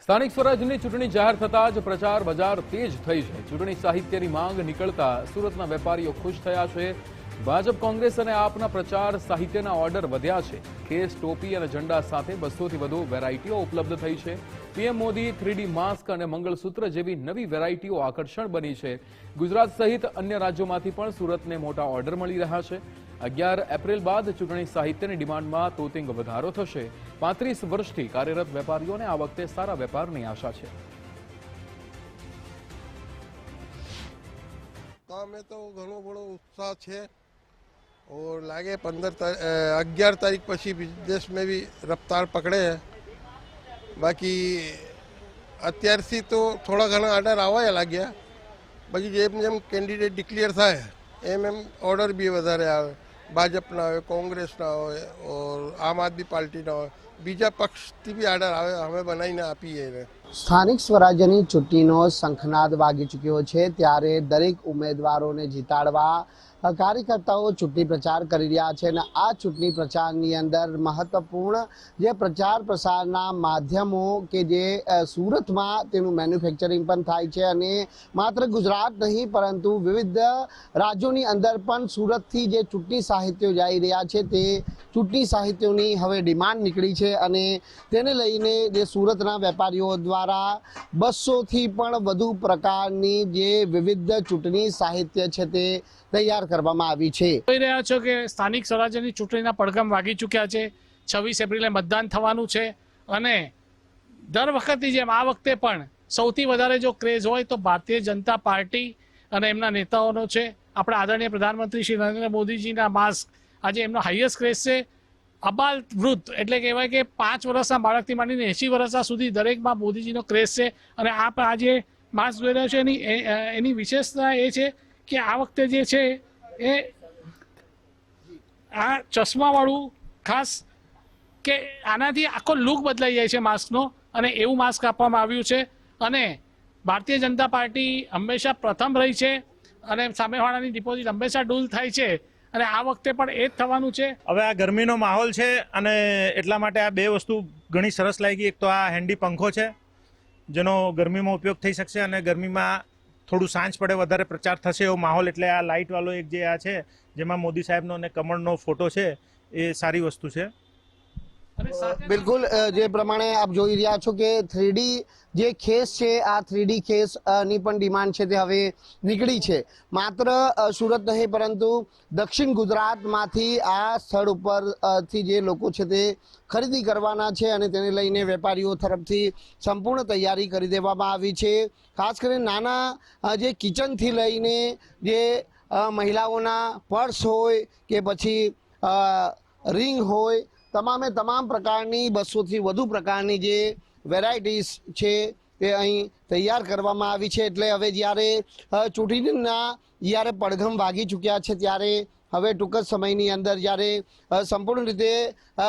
સ્થાનિક સ્વરાજ્યની ચૂંટણી જાહેર થતાં જ પ્રચાર બજાર તેજ થઈ છે। ચૂંટણી સાહિત્યની માંગ નીકળતા સુરતના વેપારીઓ ખુશ થયા છે। ભાજપ કોંગ્રેસ અને આપના પ્રચાર સાહિત્યના ઓર્ડર વધ્યા છે। ખેસ, ટોપી અને ઝંડા સાથે 200થી વધુ વેરાયટીઓ ઉપલબ્ધ થઈ છે। પીએમ મોદી 3D માસ્ક અને મંગળસૂત્ર જેવી નવી વેરાયટીઓ આકર્ષણ બની છે। ગુજરાત સહિત અન્ય રાજ્યોમાંથી પણ સુરતને મોટા ઓર્ડર મળી રહ્યા છે। 11 એપ્રિલ બાદ ચૂંટણી સાહિત્યની ડિમાન્ડમાં તોતિંગ વધારો થશે। 35 વર્ષથી કાર્યરત વેપારીઓને આ વખતે સારા વેપારની આશા છે। में तो घणो बड़ो उत्साह है और लागे 11 तारीख पछी बिजनेस में भी रफ्तार पकड़े है। बाकी अत्यारथी तो थोड़ा घना ऑर्डर आवा लाग्या। बाकी जेम जेम कैंडिडेट डिक्लेर थाय एम एम ऑर्डर भी वधारे आवे। भाजपना हो, कांग्रेसना हो और आम आदमी पार्टीना हो, बीजा पक्षथी भी ऑर्डर आवे। हमें बनावीने आपीए ने। સ્થાનિક સ્વરાજ્યની ચૂંટણીનો શંખનાદ વાગી ચૂક્યો છે, ત્યારે દરેક ઉમેદવારોને જીતાડવા કાર્યકર્તાઓ ચૂંટણી પ્રચાર કરી રહ્યા છે અને આ ચૂંટણી પ્રચારની અંદર મહત્વપૂર્ણ જે પ્રચાર પ્રસારના માધ્યમો કે જે સુરતમાં તેનું મેન્યુફેક્ચરિંગ પણ થાય છે અને માત્ર ગુજરાત નહીં પરંતુ વિવિધ રાજ્યોની અંદર પણ સુરતથી જે ચૂંટણી સાહિત્યો જઈ રહ્યા છે તે ચૂંટણી સાહિત્યોની હવે ડિમાન્ડ નીકળી છે અને તેને લઈને જે સુરતના વેપારીઓ દ્વારા 200થી પણ વધુ પ્રકારની જે વિવિધ ચૂંટણી સાહિત્ય છે તે તૈયાર કરવામાં આવી છે। જોઈ રહ્યા છો કે સ્થાનિક સ્વરાજ્યની ચૂંટણીના પડઘમ વાગી ચૂક્યા છે। 26 એપ્રિલે મતદાન થવાનું છે અને દર વખતની જેમ આ વખતે પણ સૌથી વધારે જો ક્રેઝ હોય તો ભારતીય જનતા પાર્ટી અને એમના નેતાઓનો છે। આપણા આદરણીય પ્રધાનમંત્રી શ્રી નરેન્દ્ર મોદીજીના માસ્ક આજે એમનો હાઈએસ્ટ ક્રેઝ છે। અબાલ વૃદ્ધ એટલે કહેવાય કે 5 વર્ષના બાળકથી માંડીને 80 વર્ષના સુધી દરેકમાં મોદીજીનો ક્રેઝ છે અને આજે માસ્ક જોઈ રહ્યો છે એની વિશેષતા એ છે કે આ વખતે જે છે એ આ ચશ્માવાળું ખાસ કે આનાથી આખો લુક બદલાઈ જાય છે માસ્કનો અને એવું માસ્ક આપવામાં આવ્યું છે અને ભારતીય જનતા પાર્ટી હંમેશા પ્રથમ રહી છે અને સામેવાળાની ડિપોઝિટ હંમેશા ડૂલ થાય છે અને આ વખતે પણ એ જ થવાનું છે। હવે આ ગરમીનો માહોલ છે અને એટલા માટે આ બે વસ્તુ ઘણી સરસ લાગી। એક તો આ હેન્ડી પંખો છે જેનો ગરમીમાં ઉપયોગ થઈ શકશે અને ગરમીમાં થોડું સાંજ પડે વધારે પ્રચાર થશે એવો માહોલ, એટલે આ લાઇટવાળો એક જે આ છે જેમાં મોદી સાહેબનો અને કમળનો ફોટો છે એ સારી વસ્તુ છે। બિલકુલ જે પ્રમાણે આપ જોઈ રહ્યા છો કે 3D જે ખેસ છે આ 3D ખેસ ની પણ ડિમાન્ડ છે તે હવે નીકળી છે। માત્ર સુરત નહીં પરંતુ દક્ષિણ ગુજરાતમાંથી આ સ્થળ ઉપરથી જે લોકો છે તે ખરીદી કરવાના છે અને તેને લઈને વેપારીઓ તરફથી સંપૂર્ણ તૈયારી કરી દેવામાં આવી છે। ખાસ કરીને નાના જે કિચનથી લઈને જે મહિલાઓના પર્સ હોય કે પછી રિંગ હોય, તમામે તમામ પ્રકારની 200થી વધુ પ્રકારની જે વેરાયટીઝ છે તે અહીં તૈયાર કરવામાં આવી છે। એટલે હવે જ્યારે ચૂંટણીના જ્યારે પડઘમ વાગી ચૂક્યા છે ત્યારે હવે ટૂંક જ સમયની અંદર જ્યારે સંપૂર્ણ રીતે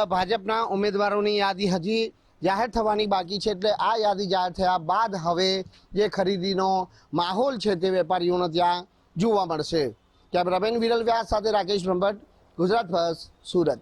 ભાજપના ઉમેદવારોની યાદી હજી જાહેર થવાની બાકી છે, એટલે આ યાદી જાહેર થયા બાદ હવે જે ખરીદીનો માહોલ છે તે વેપારીઓનો ત્યાં જોવા મળશે। કેમેરામેન વિરલ વ્યાસ સાથે રાકેશ બ્રહ્મભટ્ટ, ગુજરાત ફર્સ્ટ, સુરત।